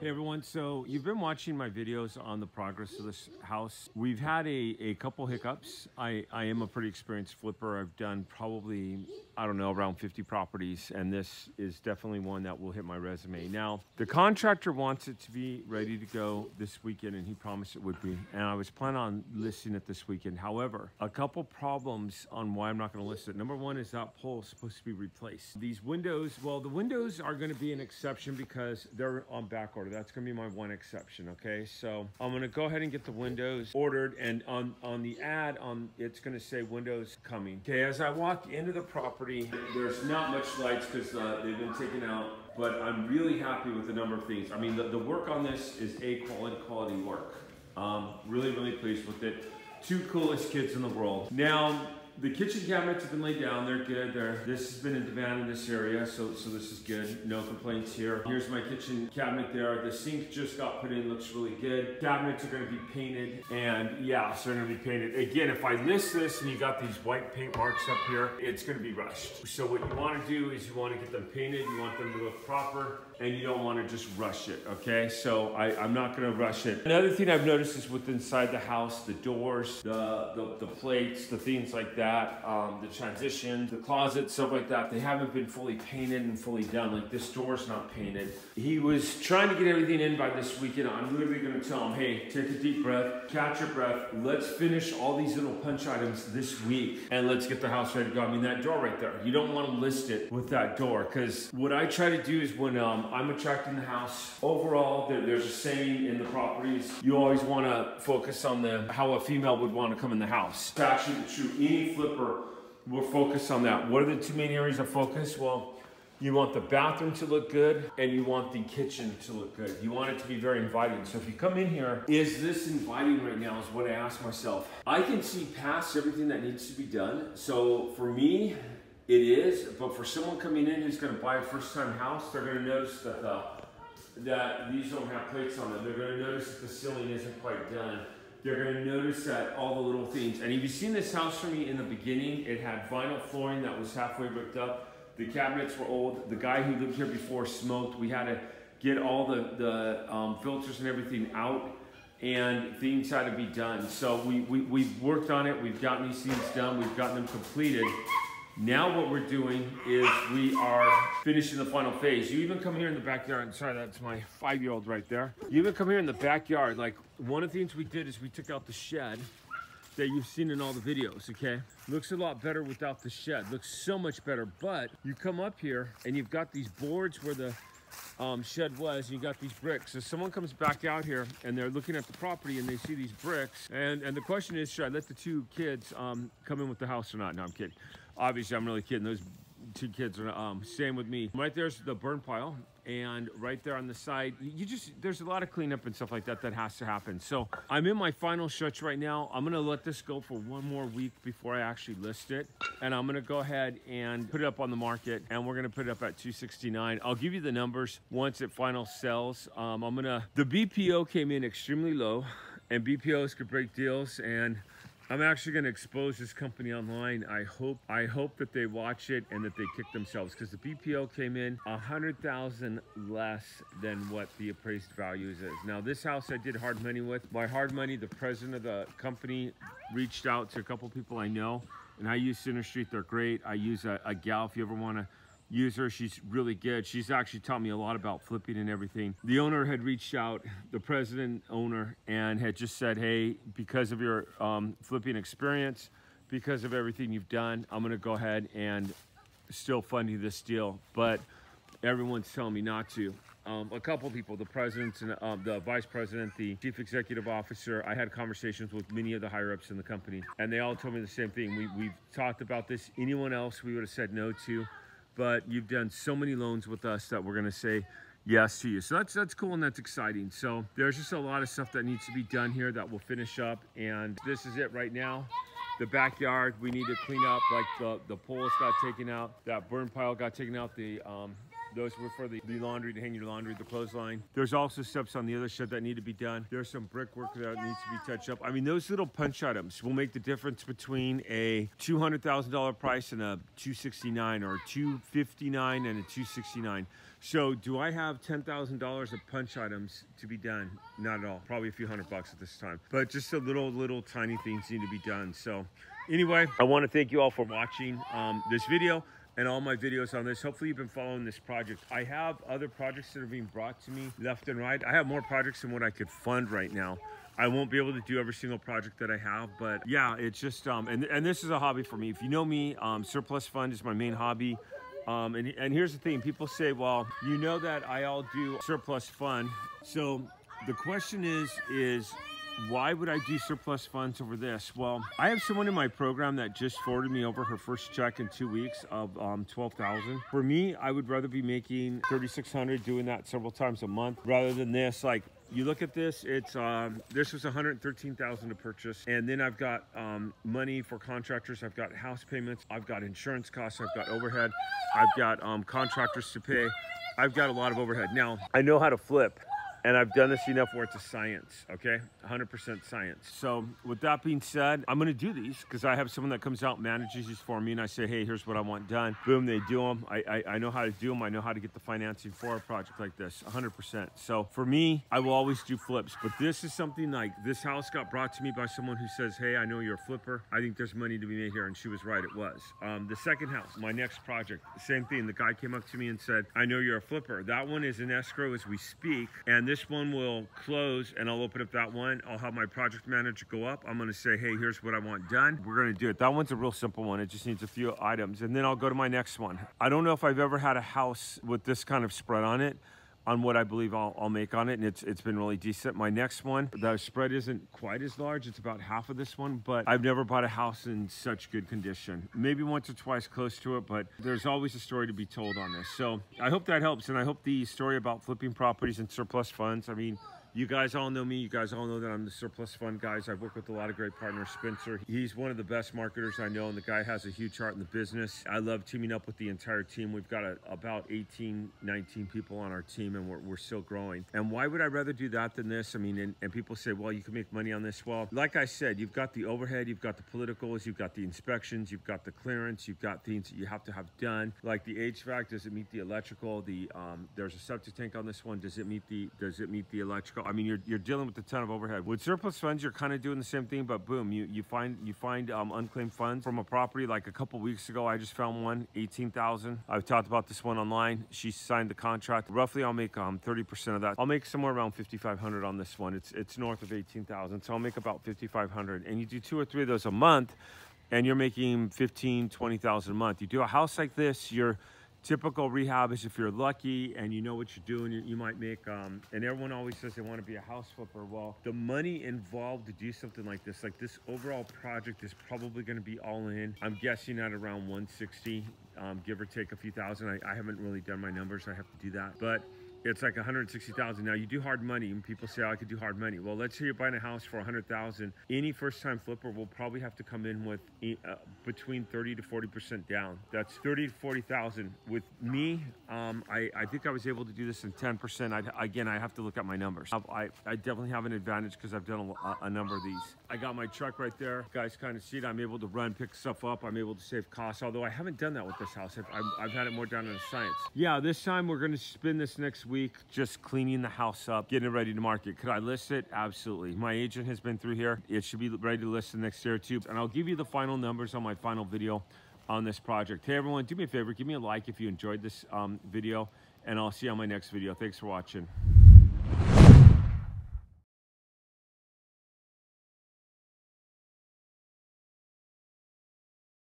Hey everyone, so you've been watching my videos on the progress of this house. We've had a couple hiccups. I am a pretty experienced flipper. I've done probably, I don't know, around 50 properties, and this is definitely one that will hit my resume. Now, the contractor wants it to be ready to go this weekend, and he promised it would be, and I was planning on listing it this weekend. However, a couple problems on why I'm not going to list it. Number one is that pole is supposed to be replaced. These windows, well, the windows are going to be an exception because they're on back order. That's going to be my one exception, okay? So I'm going to go ahead and get the windows ordered, and on the ad, it's going to say windows coming. Okay, as I walk into the property, there's not much lights because they've been taken out, but I'm really happy with the number of things. I mean, the work on this is quality work. Really pleased with it. Two coolest kids in the world. Now, the kitchen cabinets have been laid down. They're good. This has been in demand in this area, so this is good. No complaints here. Here's my kitchen cabinet there. The sink just got put in. Looks really good. Cabinets are going to be painted, and yeah, so they're going to be painted. Again, if I list this and you got these white paint marks up here, it's going to be rushed. So what you want to do is you want to get them painted. You want them to look proper, and you don't want to just rush it, okay? So I'm not going to rush it. Another thing I've noticed is with inside the house, the doors, the plates, the things like that, the transition, the closet, stuff like that, they haven't been fully painted and fully done. Like this door's not painted. He was trying to get everything in by this weekend. I'm literally going to tell him, hey, take a deep breath, catch your breath. Let's finish all these little punch items this week and let's get the house ready to go. I mean, that door right there, you don't want to list it with that door, because what I try to do is when I'm attracting the house, overall, there's a saying in the properties, you always want to focus on how a female would want to come in the house. It's actually true. Any flipper will focus on that. What are the two main areas of focus? Well, you want the bathroom to look good and you want the kitchen to look good. You want it to be very inviting. So if you come in here, is this inviting right now is what I ask myself. I can see past everything that needs to be done. So for me, it is, but for someone coming in who's going to buy a first-time house, they're going to notice that these don't have plates on them. They're going to notice that the ceiling isn't quite done. They're going to notice that all the little things. And if you've seen this house for me in the beginning, it had vinyl flooring that was halfway ripped up. The cabinets were old. The guy who lived here before smoked. We had to get all the filters and everything out, and things had to be done. So we've worked on it. We've gotten these things done. We've gotten them completed. Now what we're doing is we are finishing the final phase. You even come here in the backyard. Sorry, that's my 5-year-old right there. You even come here in the backyard. Like, one of the things we did is we took out the shed that you've seen in all the videos, okay? Looks a lot better without the shed. Looks so much better, but you come up here and you've got these boards where the shed was, and you got these bricks. So someone comes back out here and they're looking at the property and they see these bricks, and the question is, should I let the two kids come in with the house or not? No, I'm kidding. Obviously, I'm really kidding. Those two kids are same with me. Right there's the burn pile, and right there on the side, there's a lot of cleanup and stuff like that that has to happen. So I'm in my final stretch right now. I'm gonna let this go for one more week before I actually list it, and I'm gonna go ahead and put it up on the market, and we're gonna put it up at $269. I'll give you the numbers once it final sells. The BPO came in extremely low, and BPOs could break deals, and I'm actually going to expose this company online. I hope that they watch it and that they kick themselves, because the BPO came in $100,000 less than what the appraised values is. Now, this house I did hard money with. My hard money, the president of the company reached out to a couple people I know, and I use Center Street. They're great. I use a gal if you ever want to use her. She's really good. She's actually taught me a lot about flipping and everything. The owner had reached out, the president owner, and had just said, hey, because of your flipping experience, because of everything you've done, I'm gonna go ahead and still fund you this deal, but everyone's telling me not to. A couple people, the president and the vice president, the chief executive officer, I had conversations with many of the higher ups in the company, and they all told me the same thing. We've talked about this. Anyone else we would have said no to, but you've done so many loans with us that we're gonna say yes to you. So that's cool and that's exciting. So there's just a lot of stuff that needs to be done here that we'll finish up, and this is it right now. The backyard we need to clean up, like the poles got taken out, that burn pile got taken out, the Those were for the laundry, to hang your laundry, the clothesline. There's also steps on the other shed that need to be done. There's some brickwork that needs to be touched up. I mean, those little punch items will make the difference between a $200,000 price and a $269, or a $259 and a $269. So do I have $10,000 of punch items to be done? Not at all. Probably a few $100 at this time. But just a little tiny things need to be done. So anyway, I want to thank you all for watching this video and all my videos on this. Hopefully you've been following this project. I have other projects that are being brought to me left and right. I have more projects than what I could fund right now. I won't be able to do every single project that I have, but yeah, it's just, and this is a hobby for me. If you know me, Surplus Fund is my main hobby. And here's the thing, people say, well, you know that I'll do Surplus Fund. So the question is why would I do Surplus Funds over this? Well, I have someone in my program that just forwarded me over her first check in 2 weeks of $12,000. For me, I would rather be making $3,600 doing that several times a month rather than this. Like, you look at this, it's this was $113,000 to purchase, and then I've got money for contractors, I've got house payments, I've got insurance costs, I've got overhead, I've got contractors to pay, I've got a lot of overhead. Now, I know how to flip, and I've done this enough where it's a science, okay? 100% science. So with that being said, I'm gonna do these because I have someone that comes out, manages these for me, and I say, hey, here's what I want done. Boom, they do them. I know how to do them. I know how to get the financing for a project like this, 100%. So for me, I will always do flips, but this is something like, this house got brought to me by someone who says, hey, I know you're a flipper. I think there's money to be made here, and she was right, it was. The second house, my next project, same thing. The guy came up to me and said, I know you're a flipper. That one is in escrow as we speak, and this one will close, and I'll open up that one. I'll have my project manager go up. I'm gonna say, hey, here's what I want done. We're gonna do it. That one's a real simple one. It just needs a few items, and then I'll go to my next one. I don't know if I've ever had a house with this kind of spread on it, on what I believe I'll make on it, and it's been really decent. My next one, the spread isn't quite as large. It's about half of this one, but I've never bought a house in such good condition. Maybe once or twice close to it, but there's always a story to be told on this. So I hope that helps, and I hope the story about flipping properties and surplus funds, I mean, you guys all know me. You guys all know that I'm the Surplus Fund guys. I've worked with a lot of great partners. Spencer, he's one of the best marketers I know, and the guy has a huge heart in the business. I love teaming up with the entire team. We've got about 18, 19 people on our team, and we're still growing. And why would I rather do that than this? I mean, and people say, well, you can make money on this. Well, like I said, you've got the overhead, you've got the politicals, you've got the inspections, you've got the clearance, you've got things that you have to have done. Like the HVAC, does it meet the electrical? There's a septic tank on this one. Does it meet the electrical? I mean, you're dealing with a ton of overhead. With surplus funds, you're kind of doing the same thing, but boom, you find unclaimed funds from a property. Like a couple weeks ago, I just found one, 18,000. I've talked about this one online. She signed the contract. Roughly, I'll make 30% of that. I'll make somewhere around 5,500 on this one. It's north of 18,000, so I'll make about 5,500. And you do 2 or 3 of those a month, and you're making 15, 20,000 a month. You do a house like this, you're typical rehab is if you're lucky and you know what you're doing, you might make, and everyone always says they want to be a house flipper. Well, the money involved to do something like this overall project is probably going to be all in. I'm guessing at around 160, give or take a few thousand. I haven't really done my numbers. I have to do that. But it's like 160,000. Now you do hard money, and people say, oh, I could do hard money. Well, let's say you're buying a house for 100,000. Any first-time flipper will probably have to come in with between 30 to 40% down. That's 30 to 40,000. With me, I think I was able to do this in 10%. Again, I have to look at my numbers. I definitely have an advantage because I've done a number of these. I got my truck right there. You guys kind of see it. I'm able to run, pick stuff up. I'm able to save costs, although I haven't done that with this house. I've had it more down to the science. Yeah, this time we're going to spend this next week just cleaning the house up, getting it ready to market. Could I list it? Absolutely. My agent has been through here. It should be ready to list the next year or two, and I'll give you the final numbers on my final video on this project. Hey everyone, do me a favor, give me a like if you enjoyed this video, and I'll see you on my next video. Thanks for watching.